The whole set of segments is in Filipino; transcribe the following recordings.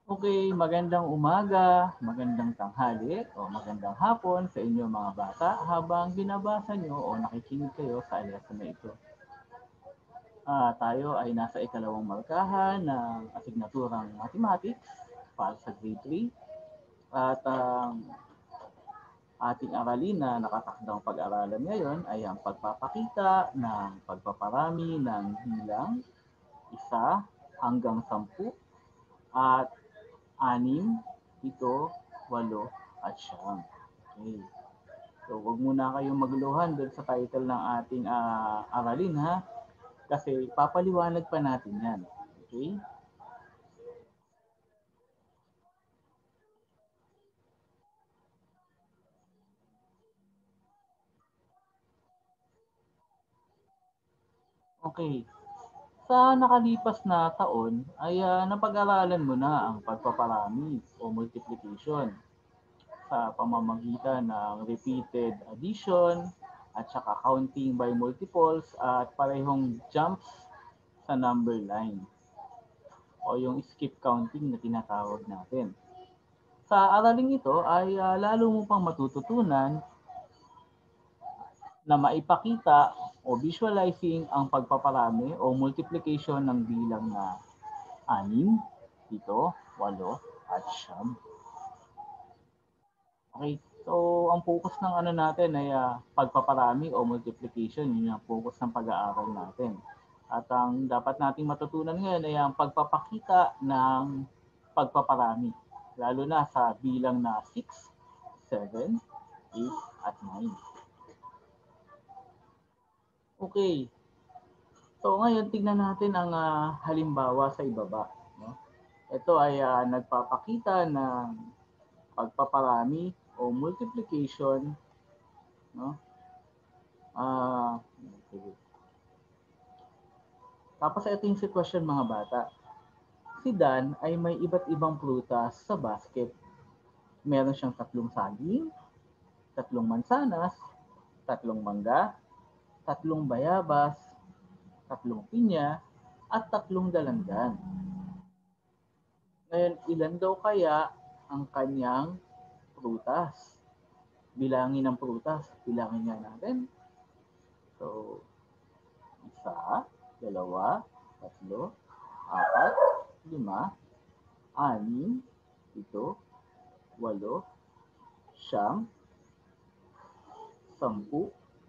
Okay, magandang umaga, magandang tanghali, o magandang hapon sa inyo mga bata habang binabasa nyo o nakikinig kayo sa lesson na ito. Tayo ay nasa ikalawang markahan ng asignaturang Mathematics para sa grade 3 at ang ating aralin na nakatakdang pag-aralan ngayon ay ang pagpapakita ng pagpaparami ng bilang 1 hanggang 10 at 6, 7, 8 at 9. Okay. So, wag muna kayong magluhan doon sa title ng ating aralin ha. Kasi papaliwanag pa natin yan. Okay? Okay. Sa nakalipas na taon ay napag-aralan mo na ang pagpaparami o multiplication sa pamamagitan ng repeated addition at saka counting by multiples at parehong jumps sa number line o yung skip counting na tinatawag natin. Sa araling ito ay lalo mo pang matututunan na maipakita o visualizing ang pagpaparami o multiplication ng bilang na 6, 7, 8 at 9. Okay, so ang focus ng ano natin ay pagpaparami o multiplication, yun yung focus ng pag-aaral natin. At ang dapat nating matutunan ngayon ay ang pagpapakita ng pagpaparami, lalo na sa bilang na 6, 7, 8, at 9. Okay, so ngayon tignan natin ang halimbawa sa ibaba. No? Ito ay nagpapakita ng pagpaparami o multiplication, no? Sige. Tapos ito yung sitwasyon mga bata. Si Dan ay may iba't ibang prutas sa basket. Meron siyang 3 saging, 3 mansanas, 3 mangga, 3 bayabas, 3 pinya, at 3 dalandan. Ngayon, ilan daw kaya ang kanyang prutas? Bilangin ang prutas. Bilangin nga natin. So, 1, 2, 3, 4, 5, 6, 7, 8,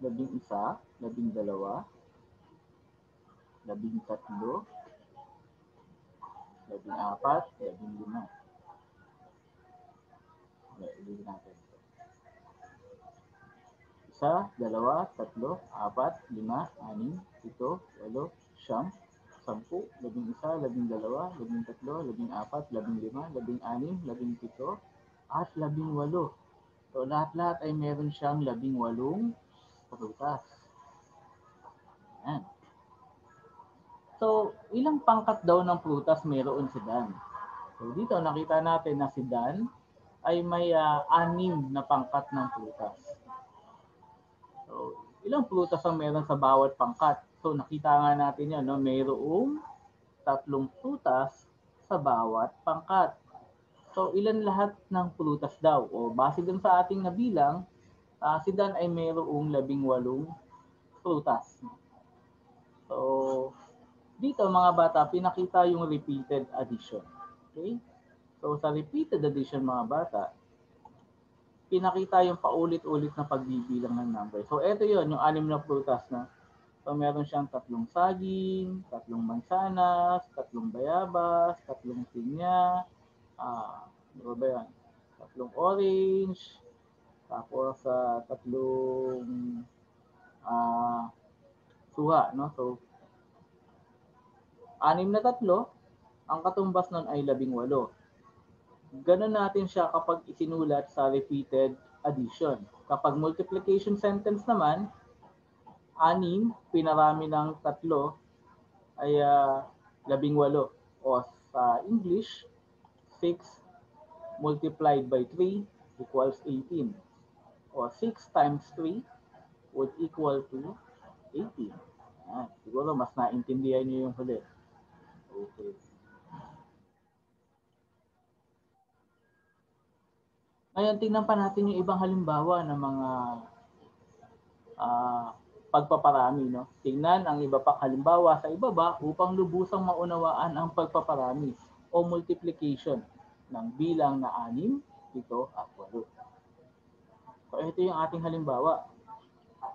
9, 10, 11, 12, 13, 14, 15. Okay, ulitin natin. 1, 2, 3, 4, 5, 6, 7, 8, 9, 10, 11, 12, 13, 14, 15, 16, 17, 18, 19, 20, 21, 22, 23, 24, 25, 26, 27, 28, 19, 20. So lahat-lahat ay meron siyang 18 prutas. Yan. So, ilang pangkat daw ng prutas meron si Dan? So dito nakita natin na si Dan ay may 6 na pangkat ng prutas. So, ilang prutas ang meron sa bawat pangkat? So nakita nga natin yan, no? Mayroong 3 prutas sa bawat pangkat. So ilan lahat ng prutas daw? O base dun sa ating nabilang, si Dan ay mayroong 18 prutas. So, dito mga bata, pinakita yung repeated addition. Okay? So, sa repeated addition mga bata, pinakita yung paulit-ulit na pagbibilang ng number. So, ito yon yung 6 na prutas na. So, meron siyang 3 saging, 3 mansanas, 3 bayabas, 3 pinya, ano ba yan? 3 orange, tapos 3 suha, no? So, 6 na 3, ang katumbas nun ay 18. Ganun natin siya kapag isinulat sa repeated addition. Kapag multiplication sentence naman, 6 pinarami ng 3 ay 18. O sa English, 6 multiplied by 3 equals 18. O 6 times 3 would equal to 18. Siguro mas naintindihan niyo yung huli. Okay. Ngayon, tingnan pa natin yung ibang halimbawa ng mga pagpaparami. No? Tingnan ang iba pang halimbawa sa ibaba upang lubusang maunawaan ang pagpaparami o multiplication ng bilang na 6, 7, at 8. So, ito yung ating halimbawa.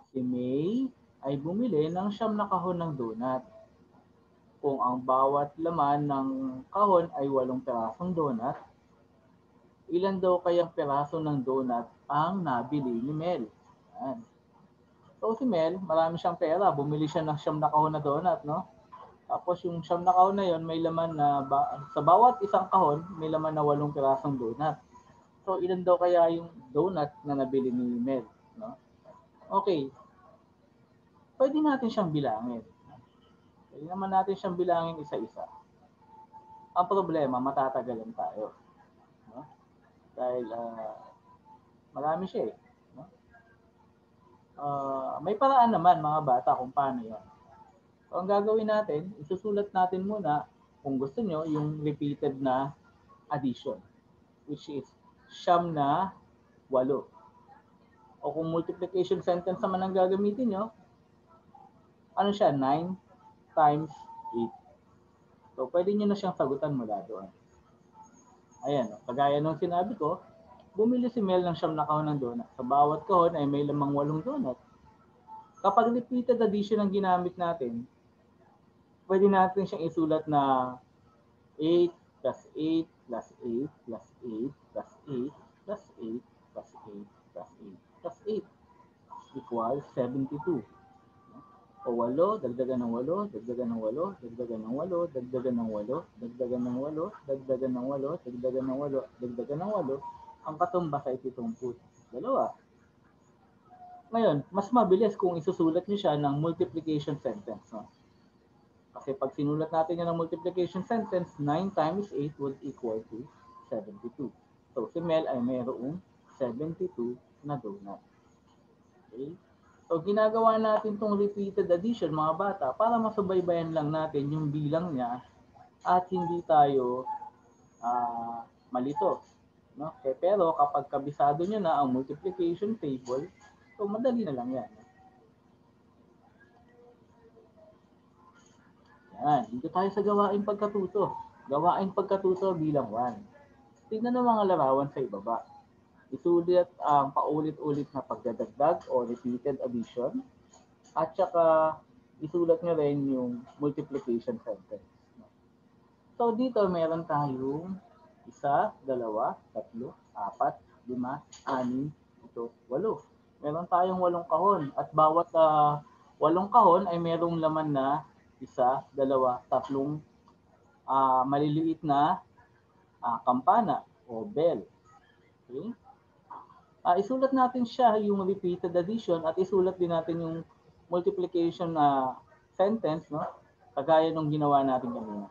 Si May ay bumili ng 9 na kahon ng donut. Kung ang bawat laman ng kahon ay 8 pirasong donut, ilan daw kayang piraso ng donut ang nabili ni Mel? Yan. So si Mel, marami siyang pera. Bumili siya ng 9 na kahon na donut, no? Tapos yung 9 na kahon na yon may laman na, sa bawat isang kahon, may laman na 8 pirasong donut. So ilan daw kaya yung donut na nabili ni Mel? No? Okay. Pwede natin siyang bilangin. Pwede naman natin siyang bilangin isa-isa. Ang problema, matatagalan tayo. No? Dahil marami siya eh. No? May paraan naman mga bata kung paano yan. So, ang gagawin natin, isusulat natin muna kung gusto nyo yung repeated na addition, which is 9 na 8. O kung multiplication sentence naman ang gagamitin nyo, ano siya? 9 times 8. So, pwede nyo na siyang sagutan mula doon. Ayan, kagaya nung sinabi ko, bumili si Mel ng 9 na kahon ng donut. Sa bawat kahon ay may lamang 8 donut. Kapag repeated addition ang ginamit natin, pwede natin siyang isulat na 8 plus 8 plus 8 plus 8 plus 8 plus 8 plus 8 plus 8 plus 8 equals 72. O 8, dagdagan ng 8, dagdagan ng 8, dagdagan ng 8, dagdagan ng 8, dagdagan ng 8, dagdagan ng 8, dagdagan ng 8, dagdagan ng 8, ang katumbas ay 72. Ngayon, mas mabilis kung isusulat niyo siya ng multiplication sentence. No? Kasi pag sinulat natin yan ng multiplication sentence, 9 times 8 would equal to 72. So, si Mel ay mayroong 72 na donut. Okay? So, ginagawa natin itong repeated addition, mga bata, para masubaybayan lang natin yung bilang niya at hindi tayo malito. No? Pero kapag kabisado nyo na ang multiplication table, so madali na lang yan. Yan, dito tayo sa gawain pagkatuto. Gawain pagkatuto bilang 1. Tingnan ang mga larawan sa ibaba. Isulit ang paulit-ulit na pagdadagdag o repeated addition at saka isulat nyo rin yung multiplication sentence. So dito meron tayong 1, 2, 3, 4, 5, 6, 7, 8. Meron tayong 8 kahon at bawat 8 kahon ay merong laman na 1, 2, 3 maliliit na kampana o bell. Okay? Isulat natin siya yung repeated addition at isulat din natin yung multiplication sentence, no? Kagaya nung ginawa natin kanina.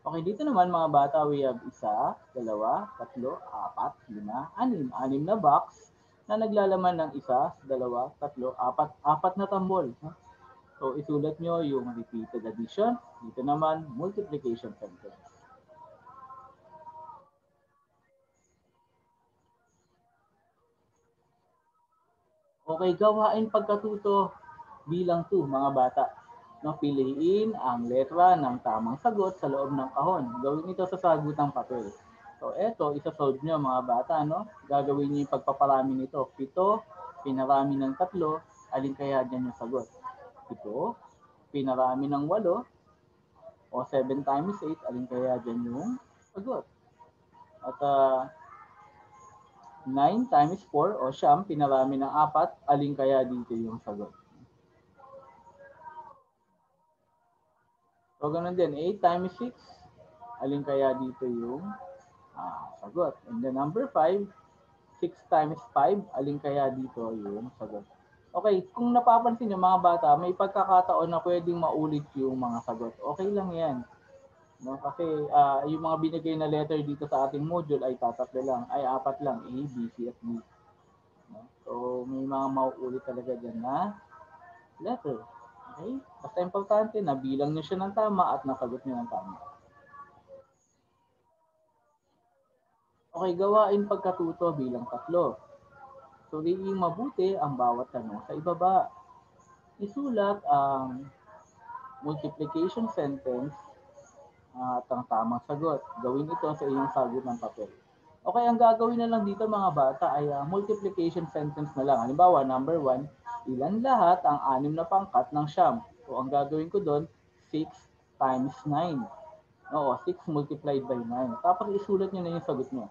Okay, dito naman mga bata, we have 1, 2, 3, 4, 5, 6, 6 na box na naglalaman ng 1, 2, 3, 4 na tambol. No? So, isulat nyo yung repeated addition. Dito naman, multiplication sentence. Okay, gawain pagkatuto bilang 2, mga bata. No, piliin ang letra ng tamang sagot sa loob ng kahon. Gawin ito sa sagutang papel. So, eto, isa-solve nyo mga bata. No? Gagawin nyo yung pagpaparami nito. 7, pinarami ng 3, alin kaya dyan yung sagot? 7, pinarami ng 8, o 7 times 8, alin kaya dyan yung sagot? At 9 times 4 o siyam, pinarami ng 4, alin kaya dito yung sagot? So, ganun din, 8 times 6, alin kaya dito yung sagot? And then number 5, 6 times 5, alin kaya dito yung sagot? Okay, kung napapansin nyo mga bata, may pagkakataon na pwedeng maulit yung mga sagot. Okay lang yan. No? Kasi yung mga binigay na letter dito sa ating module ay tatlo lang, ay 4 lang, A, B, C, at D. No? So, may mga mauulit talaga dyan na letter. Okay? Basta importante na bilang nyo siya ng tama at nasagot nyo ng tama. Okay, gawain pagkatuto bilang 3. Suriing mabuti ang bawat tanong sa ibaba. Isulat ang multiplication sentence at ang tamang sagot. Gawin ito sa iyong sagot ng papel. Okay, ang gagawin na lang dito mga bata ay multiplication sentence na lang. Halimbawa, number 1, ilan lahat ang 6 na pangkat ng siyam? So, ang gagawin ko doon, 6 times 9. Oo, 6 multiplied by 9. Tapos isulat nyo na yung sagot nyo.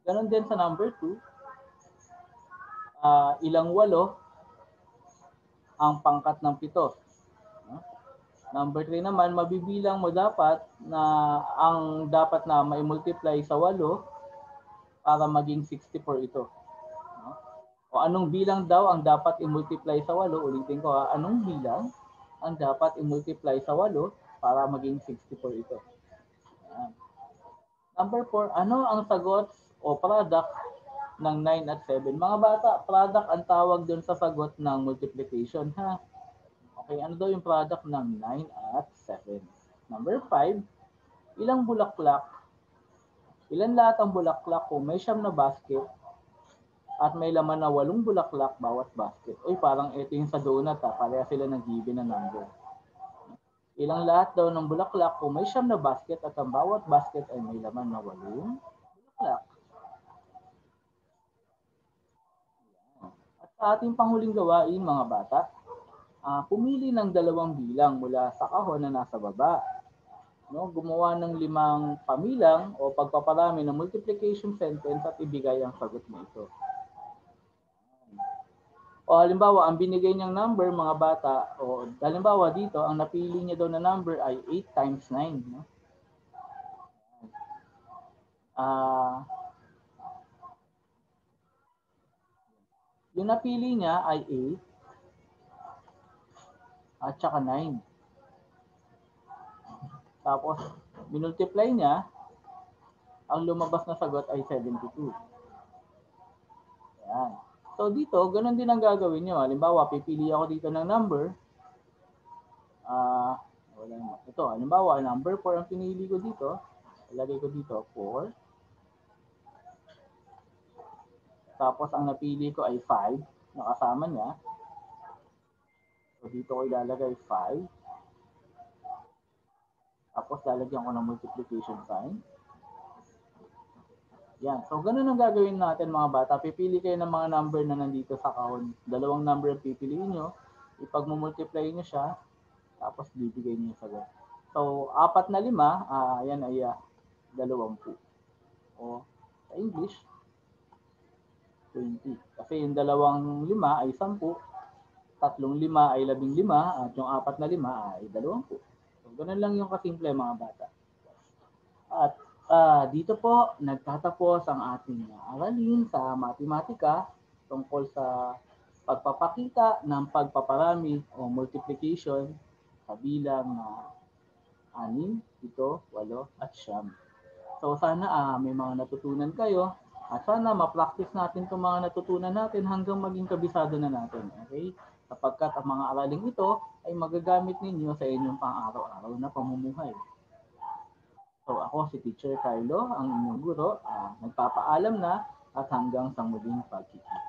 Ganon din sa number 2, ilang 8 ang pangkat ng 7. Number 3 naman, mabibilang mo dapat na ang dapat na mai-multiply sa 8 para maging 64 ito. O anong bilang daw ang dapat i-multiply sa 8? Ulitin ko anong bilang ang dapat i-multiply sa 8 para maging 64 ito? Ayan. Number 4, ano ang sagot o product ng 9 at 7? Mga bata, product ang tawag doon sa sagot ng multiplication, ha? Okay, ano daw yung product ng 9 at 7? Number 5, ilang bulaklak? Ilan lahat ang bulaklak kung may 9 na basket at may laman na 8 bulaklak bawat basket? Uy, parang ito yung sa donut, pareha sila nag-given na number. Ilang lahat daw ng bulaklak kung may 9 na basket at ang bawat basket ay may laman na 8 bulaklak? At sa ating panghuling gawain mga bata, pumili ng 2 bilang mula sa kahon na nasa baba. No, gumawa ng 5 pamilang o pagpaparami ng multiplication sentence at ibigay ang sagot mo ito. O halimbawa, ang binigay niyang number mga bata, o halimbawa dito, ang napili niya daw na number ay 8 times 9. No? Yung napili niya ay 8 at saka 9. Tapos, minultiply niya, ang lumabas na sagot ay 72. Ayan. So dito, ganun din ang gagawin nyo. Halimbawa, pipili ako dito ng number. Ito, halimbawa, number 4 ang pinili ko dito. Ilagay ko dito, 4. Tapos, ang napili ko ay 5. Nakasama niya. So dito ko ilalagay 5. Tapos, lalagyan ko ng multiplication sign. Yan. So, ganun ang gagawin natin mga bata. Pipili kayo ng mga number na nandito sa kahon. 2 number ang pipiliin nyo. Ipag-multiply nyo siya. Tapos, bibigay nyo yung sagot. So, 4 na 5, yan ay 20. O, sa English, 20. Kasi yung 2 5 ay 10. 3 5 ay 15. At yung 4 na 5 ay 20. So, ganun lang yung kasimple mga bata. At dito po nagtatapos ang ating aralin sa matematika tungkol sa pagpapakita ng pagpaparami o multiplication sa bilang 6, 7, 8 at 9. So sana may mga natutunan kayo at sana ma-practice natin itong mga natutunan natin hanggang maging kabisado na natin. Okay? Sapagkat ang mga araling ito ay magagamit ninyo sa inyong pang-araw-araw na pamumuhay. So ako si Teacher Carlo, ang inyong guro, nagpapaalam na at hanggang sa muling pagkikita.